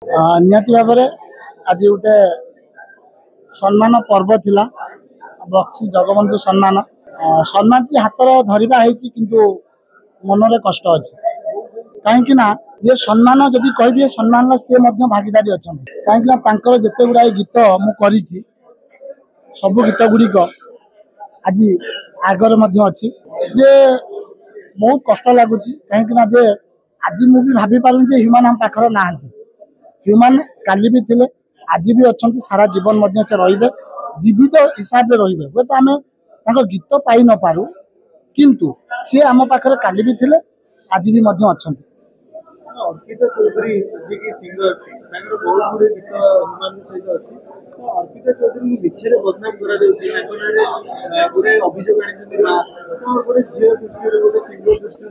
निहाती भाव में आज गोटे सम्मान पर्व थिला बक्सी जगबंधु सम्मान सम्मान की हाथ धरवा किंतु मनरे कष्ट अच्छे कहीं ये सम्मान जदि कह सम्मान सी भागीदारी अच्छा कहीं जिते गुड़ा गीत मुझे सब गीत गुड़िक आज आगर अच्छी जे बहुत कष्ट लगुच कहीं जे आज मुझे भाभी पारूँ ह्यूमान हम पाखर ना ह्यूमान काली भी थिले आज भी अच्छा सारा जीवन से रे जीवित हिसाब से रे हे तो आम गीत पाई न पारू किंतु सी आम पाखे काली भी थिले आज भी अच्छा। अर्पिता चौधरी जी की सिंगर बहुत गुड़े गीत ह्यूमान सहित अच्छी तो अर्पिता चौधरी मिछे बदनाम कर गोटे अभियोग आनी तो गोटे झील दृष्टि गोटे सिंगर दृष्टि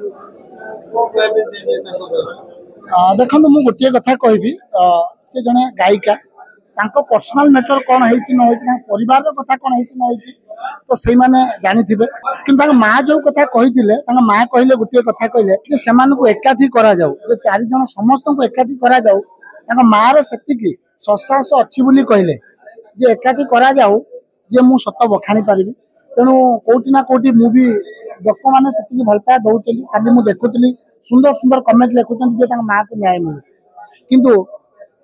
देखो मुझे गोटे कथा कहबी से जड़े गायिका पर्सनाल मैटर कौन है परिवार कथा कौन है तो से मैंने जानी थे कि माँ जो कथा कही माँ कहले गोटे कथा कहले से एकाठी करा जाऊ चार जन समस्त को एकाठी करा जाऊ माँ से ससाहस अच्छी बोली कहले जे एकाठी करा जाऊ जे मु सत बखाणी पारि तेणु कौटी ना कौटी मुझे लोक मैंने से भल पाया दौली खाली मुझे देखुली सुंदर सुंदर कमेंट लिखुच्च माँ को न्याय मिलू किंतु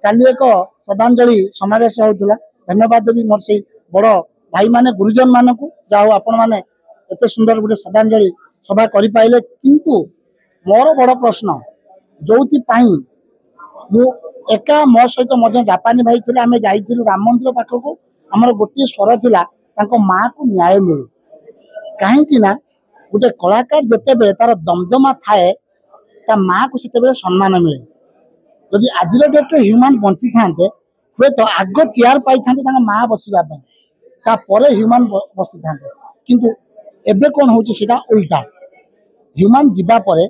काली एक श्रद्धांजलि समावेश होता धन्यवाद देवी मोर से बड़ भाई माने गुरुजन मान को जाओ आपण मैंने एत सुंदर गोटे श्रद्धांजलि सभा करें किंतु मोर बड़ प्रश्न जो मु एका मो सहित जापानी भाई थे आम जाइलु राम मंदिर पाखक आमर गोटे स्वर थिला माँ को न्याय मिलू कहीं गोटे कलाकार जिते बड़े तार दमदमा थाए ता माँ को से सम्मान मिले जदि आज डेट्रे ह्यूमान बंची था हे तो आग चेयर पाई था माँ बसवाई ह्यूमान बसी था किंतु एबे कौन होता उल्टा ह्यूमान जावापर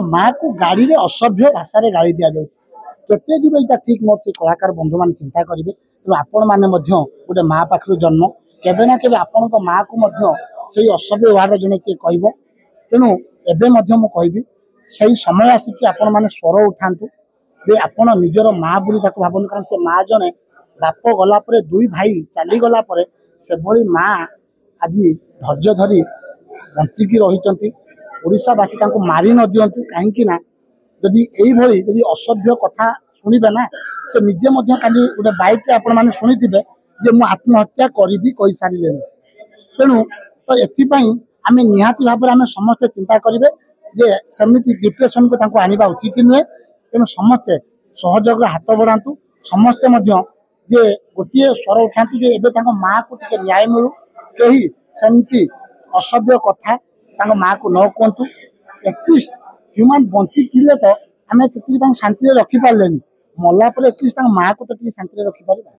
माँ को गाड़ी में असभ्य भाषा गाड़ी दि जाते दूर यहाँ ठीक मोर से कलाकार बंधु मान चिंता करेंगे तेणु आपण मैंने गोटे माँ पाखर जन्म केवे ना केवे आपण माँ को से असभ्य वार्ड जड़े किए कह तेणु एवं कहि से समय आसी आपण मैंने स्वर उठातु जे आपण निजर माँ बोली भावना कारण से माँ जने बाप गलापर दुई भाई चलीगला से भली माँ आज धैर्य धरी बंचिकी रही ओडावासी मारी न दिंतु कहीं जदि यही असभ्य कथा शुणे ना से निजे खाली गोटे बाइक आपण मैंने शुणी थे जे मु आत्महत्या करी कही सारे तेणु तो ये आम निहाती भाव में समस्ते चिंता करेंगे जे सेमती डिप्रेशन को आनिबा उचित नुहे तेणु समस्ते सहयोग हाथ बढ़ातु समस्ते जे गोटे स्वर उठातु जे एबे माँ को टिके न्याय मिलू कहीं सेमती असभ्य कथा माँ को न कहतु एटलिस्ट ह्यूमान बंची थे तो आम से शांति रखिपारे मलापर एटलिस्ट माँ को तो शांति रखिपार।